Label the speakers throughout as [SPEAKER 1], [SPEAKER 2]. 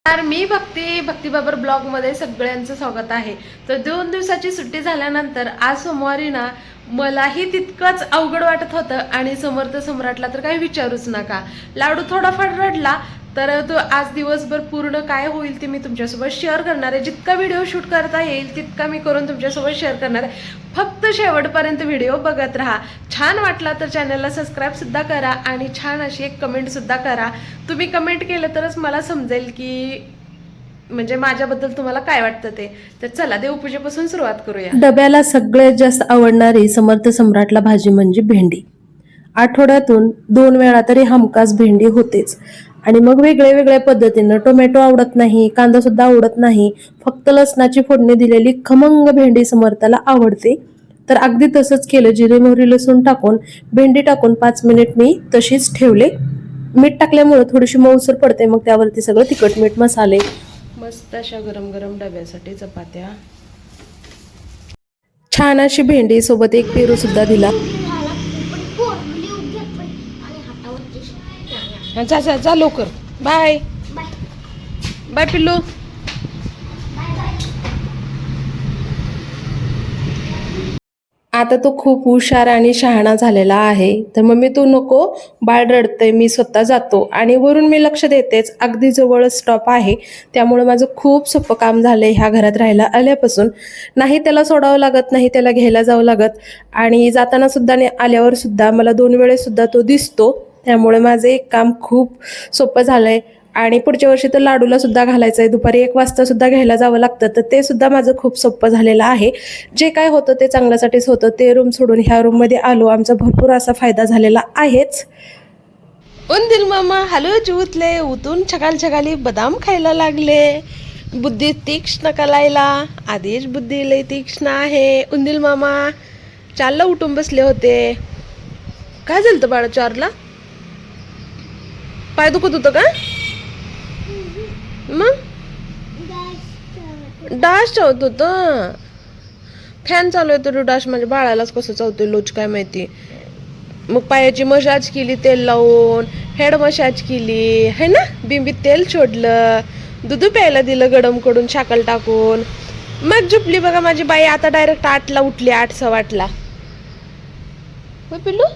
[SPEAKER 1] तर मी भक्तीबाबर ब्लॉगमध्ये सगळ्यांचं स्वागत आहे. तर 2 दिवसाची सुट्टी झाल्यानंतर आज सोमवारी ना मलाही तितकंच अवघड वाटत होतं आणि समर्थ सम्राटला तर काही विचारूच नका. लाडू थोडाफार रडला तर तो आज दिवसभर पूर्ण काय होईल ते मी तुमच्यासोबत शेअर करणार आहे. जितका व्हिडिओ शूट करता येईल तितका मी करून तुमच्यासोबत शेअर करणार आहे. फक्त शेवटपर्यंत व्हिडिओ बघत राहा. छान वाटला तर चॅनलला सबस्क्राईब सुद्धा करा आणि छान अशी एक कमेंट सुद्धा करा. तुम्ही कमेंट केलं तरच मला समजेल की म्हणजे माझ्याबद्दल तुम्हाला काय वाटतं ते. तर चला देवपूजेपासून सुरुवात करूया.
[SPEAKER 2] डब्याला सगळ्यात जास्त आवडणारी समर्थ सम्राटला भाजी म्हणजे भेंडी. आठवड्यातून 2 वेळा तरी हमखास भेंडी होतेच. आणि मग वेगळ्या पद्धतीनं टोमॅटो आवडत नाही, कांदा सुद्धा आवडत नाही, फक्त लसणाची फोडणी दिलेली खमंग भेंडी समर्थाला आवडते. तर अगदी तसंच केलं. जिरे मोहरी लसूण टाकून भेंडी टाकून 5 मिनिट मी तशीच ठेवले. मीठ टाकल्यामुळे थोडीशी मऊसर पडते. मग त्यावरती सगळं तिखट मीठ मसाले.
[SPEAKER 1] मस्त अशा गरम गरम डब्यासाठी चपात्या.
[SPEAKER 2] छान अशी भेंडी सोबत एक पेरू सुद्धा दिला.
[SPEAKER 1] जा जा जा लवकर. बाय बाय पिल्लू.
[SPEAKER 2] आता तो खूप हुशार आणि शहाणा झालेला आहे. तर मम्मी तू नको, बाळ रडतंय, मी स्वतः जातो. आणि वरून मी लक्ष देतेच. अगदी जवळच स्टॉप आहे, त्यामुळे माझं खूप सोपं काम झालंय ह्या घरात राहायला आल्यापासून. नाही त्याला सोडावं लागत, नाही त्याला घ्यायला जावं लागत. आणि जाताना सुद्धा आणि आल्यावर सुद्धा मला 2 वेळेस सुद्धा तो दिसतो. त्यामुळे माझं एक काम खूप सोपं झालंय. आणि पुढच्या वर्षी तर लाडूला सुद्धा घालायचं आहे. दुपारी 1 वाजता सुद्धा घ्यायला जावं लागतं. तर ते सुद्धा माझं खूप सोपं झालेलं आहे. जे काय होतं ते चांगल्यासाठीच होतं. ते रूम सोडून ह्या रूममध्ये आलो. आमचा भरपूर असा फायदा झालेला आहेच.
[SPEAKER 1] उंदीर मामा हलू उतले उतून छगाली बदाम खायला लागले. बुद्धी तीक्ष्ण कलायला आधीच बुद्धी लय तीक्ष्ण आहे. उंदीर मामा चालला उठून बसले होते. काय झालं तर बाळा चारला? पाय दुखत होतं का? मग डास चावत होतं. फॅन चालू आहे तर डास म्हणजे बाळालाच कसं चावतोय लोच काय माहिती. मग पायाची मसाज केली तेल लावून, हेड मसाज केली है ना, बिंबीत तेल सोडलं, दूध प्यायला दिलं गरम करून साखर टाकून. मग झोपली बघा माझी बाई. आता डायरेक्ट 8ला उठली, 8 सव्वाआठला. होय पिल्लू,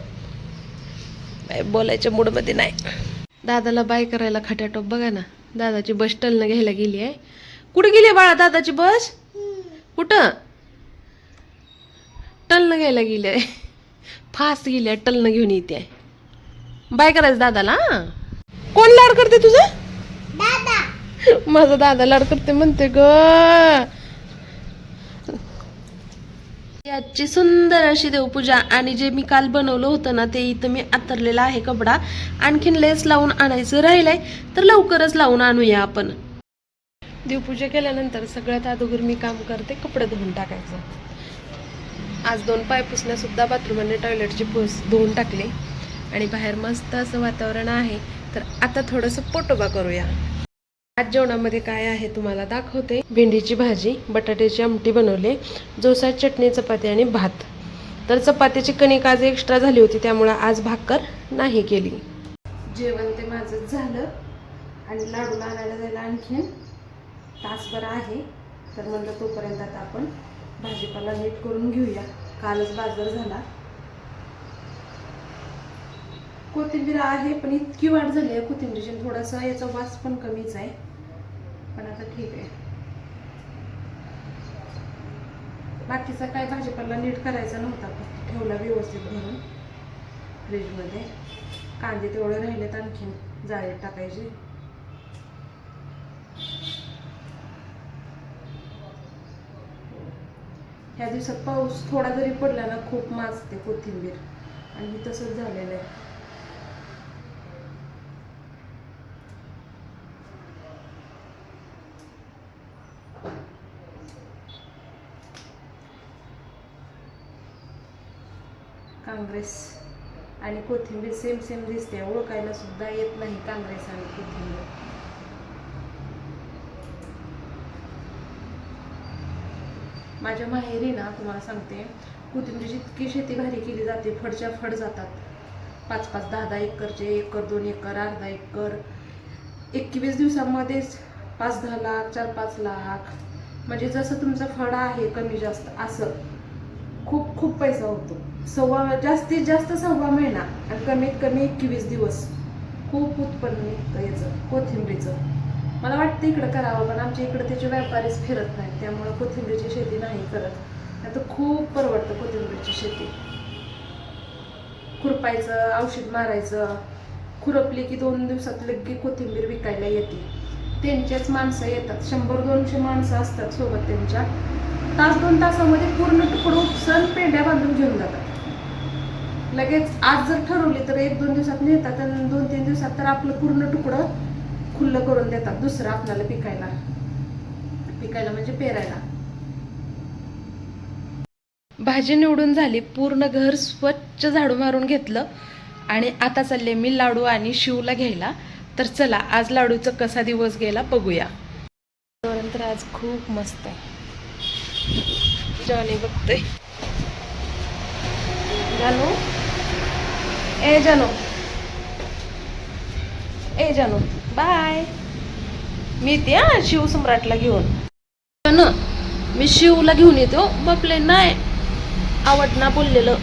[SPEAKER 1] बोलायच्या मूडमध्ये नाही. दादाला बाय करायला खट्याटोप बघा ना. दादाची बस टलनं घ्यायला गेली आहे. कुठे गेली बाळा दादाची बस? कुठं? टलनं घ्यायला गेली आहे. फास्ट गेली आहे, टलनं घेऊन येते. बाय करायचं दादाला. कोण लाड करते तुझं? दादा. माझा दादा लाड करते म्हणते ग. याची सुंदर अशी देवपूजा. आणि जे मी काल बनवलं होतं ना ते इथं मी आतरलेला आहे कपडा. आणखीन लेस लावून आणायचं राहिलंय, तर लवकरच लावून आणूया आपण. देवपूजा केल्यानंतर सगळ्यात अगोदर मी काम करते कपडे धुवून टाकायचं. आज 2 पाय पुसण्या सुद्धा बाथरूम आणि टॉयलेटची धुवून टाकले. आणि बाहेर मस्त असं वातावरण आहे. तर आता थोडंसं पोटोबा करूया. आज जेवणामध्ये काय आहे तुम्हाला दाखवते. भेंडीची भाजी, बटाट्याची आमटी बनवले, जोसा चटणी, चपाती आणि भात. तर चपात्याची कणिक आज एक्स्ट्रा झाली होती, त्यामुळे आज भाकर नाही केली. जेवण ते माझं झालं आणि लाडूला आणायला जायला आणखीन तासभर आहे. तर म्हणलं तोपर्यंत आता आपण भाजीपाला नीट करून घेऊया. कालच बाजार झाला. कोथिंबीर आहे पण इतकी वाढ झाली आहे कोथिंबीरची. थोडासा याचा वास पण कमीच आहे, पण आता ठीक आहे. बाकीचा काय भाजीपाला नीट करायचा नव्हता, फक्त ठेवला व्यवस्थित भरून फ्रीजमध्ये. कांदे तेवढे राहिलेत आणखीन जाळीत टाकायचे. ह्या दिवसात पाऊस थोडा जरी पडला ना खूप माजते कोथिंबीर, आणि तसंच झालेलं आहे. काँग्रेस आणि कोथिंबीर सेम सेम दिसते, ओळखायला सुद्धा येत नाही काँग्रेस आणि कोथिंबीर. माझ्या माहेरी ना तुम्हाला सांगते कोथिंबीरची इतकी शेती भारी केली जाते. फडच्या फड जातात. 5-5, 10-10 एकरचे, 1 एकर, 2 एकर, अर्धा एकर. 21 दिवसामध्येच
[SPEAKER 2] 5-10 लाख 4-5 लाख, म्हणजे जसं तुमचं फळ आहे कमी जास्त असं खूप खूप पैसा होतो. जास्तीत जास्त 1.25 महिना आणि कमीत कमी 21 दिवस खूप उत्पन्न निघतं याचं कोथिंबीरीचं. मला वाटतं इकडं करावं, पण आमच्या इकडं त्याचे व्यापारीच फिरत नाहीत, त्यामुळे कोथिंबीरीची शेती नाही करत. नाही तर खूप परवडतं कोथिंबीरीची शेती. खुरपायचं, औषध मारायचं, खुरपली की 2 दिवसात लगे कोथिंबीर विकायला येते. त्यांचेच माणसं येतात, 100-200 माणसं असतात सोबत त्यांच्या. 1-2 तासामध्ये पूर्ण तुकडं उपसन पेंड्या बांधून घेऊन जातात. लगेच आज जर ठरवली तर 1-2 दिवसात नेतात आणि 2-3 दिवसात तर आपलं पूर्ण तुकडं खुल्लं करून देतात दुसरं आपल्याला पिकायला म्हणजे पेरायला. भाजी निवडून झाली, पूर्ण घर स्वच्छ झाडू मारून घेतलं आणि आता चालले मी लाडू आणि शिवला घ्यायला. तर चला आज लाडूचा कसा दिवस गेला बघूया. तर आज खूप मस्त आहे. जॉनी बघतोय. जानू ए जानू बाय. मी ते शिव सम्राटला घेऊन मी शिवला घेऊन येतो. बापले नाही आवड ना बोललेलं.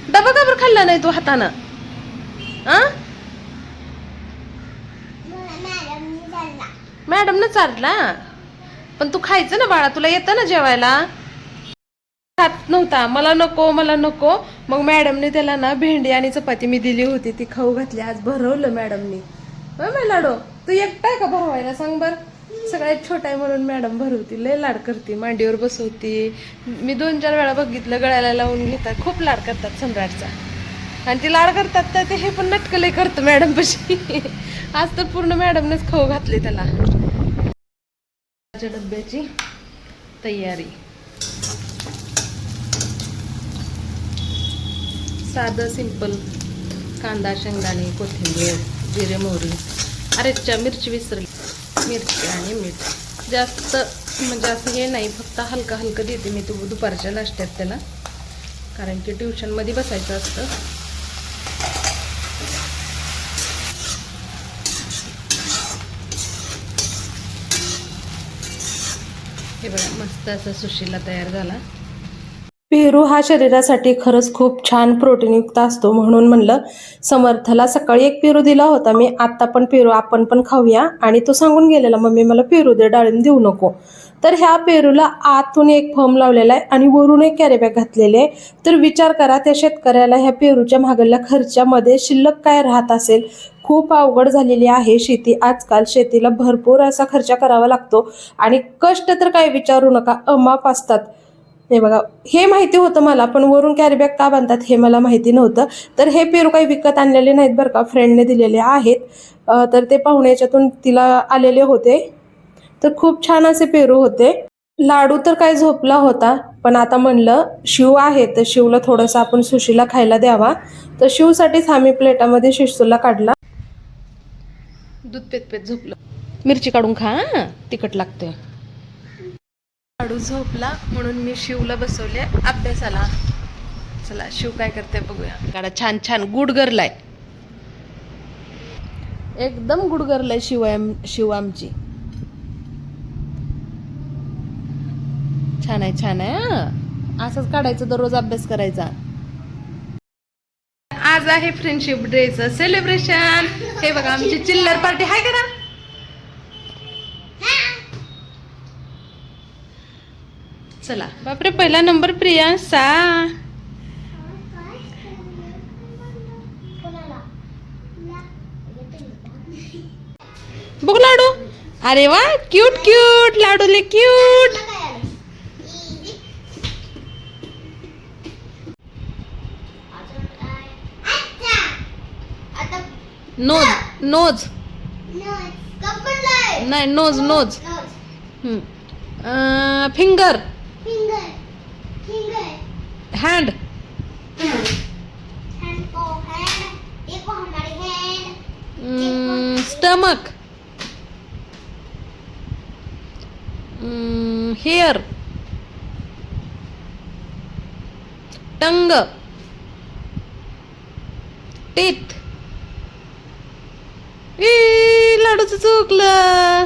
[SPEAKER 2] डबा का बरं खाल्ला नाही तू हातानं? मॅडम न चालला, पण तू खायचं ना बाळा, तुला येतं ना जेवायला. खात नव्हता, मला नको मला नको. मग मॅडमने त्याला ना भेंडी आणि चपाती मी दिली होती, ती खाऊ घातली. आज भरवलं मॅडमनी. लाडो तू एकटाय का भरवायला सांग बर? सगळ्यात छोटा आहे म्हणून मॅडम भरवती, लय लाड करते, मांडीवर बसवती. मी 2-4 वेळा बघितलं, गळ्याला लावून घेतात. खूप लाड करतात सम्राटचा. आणि ती लाड करतात तर ते हे पण नटकलंय करतं मॅडम पशी. आज तर पूर्ण मॅडमनेच खाऊ घातले त्याला. डब्याची तयारी. साधं सिंपल कांदा, शेंगदाणे, कोथिंबीर, जिरे, मोहरी. अरेच्या मिरची विसरली. मिरची आणि मीठ जास्त म्हणजे असं हे नाही, फक्त हलका हलकं देते मी दुपारच्या नाश्त्यात त्याला, कारण की ट्युशनमध्ये बसायचं असतं. हे बघा मस्त असा सुशीला तयार झाला. पेरू हा शरीरासाठी खरंच खूप छान प्रोटीनयुक्त असतो, म्हणून म्हणलं समर्थला सकाळी एक पेरू दिला होता मी. आता पण पेरू आपण पण खाऊया, आणि तो सांगून गेलेला मम्मी मला पेरू दे, डाळिंब देऊ नको. तर ह्या पेरूला आतून एक फर्म लावलेला आहे आणि वरून एक कॅरीबॅग घातलेली आहे. तर विचार करा त्या शेतकऱ्याला ह्या पेरूच्या महागल्या खर्चामध्ये शिल्लक काय राहत असेल. खूप अवघड झालेली आहे शेती आजकाल. शेतीला भरपूर असा खर्च करावा लागतो आणि कष्ट तर काय विचारू नका, अमाप असतात. हे बघा, हे माहिती होतं मला, पण वरून कॅरीबॅग का बांधतात हे मला माहिती नव्हतं. तर हे पेरू काही विकत आणलेले नाहीत बरं का, फ्रेंडने दिलेले आहेत. तर ते पाहुण्याच्यातून तिला आलेले होते. तर खूप छान असे पेरू होते. लाडू तर काय झोपला होता, पण आता म्हणलं शिव आहे तर शिवला थोडंसं आपण सुशीला खायला द्यावा. तर शिवसाठीच आम्ही प्लेटामध्ये शिसूला काढला. दूध पेत पेत झोपलं. मिरची काढून खा, तिखट लागते. लाडू झोपला म्हणून मी शिवला बसवले अभ्यासाला. चला शिव काय करते बघूया. गाडा छान छान गुड गर्ल एकदम गुड गर्ल शिव आमची. छान आहे. असंच काढायचं, दररोज अभ्यास करायचा. आज आहे फ्रेंडशिप डेचं सेलिब्रेशन. हे बघा आमची चिल्लर पार्टी आहे का ना. चला बापरे, पहिला नंबर प्रियांसा. बघ लाडू, अरे वा क्यूट लाडू, ले क्यूट. नोज नाही, nose. Finger, hand, stomach, hair, tongue, teeth,
[SPEAKER 1] लाडूचं चुकलं.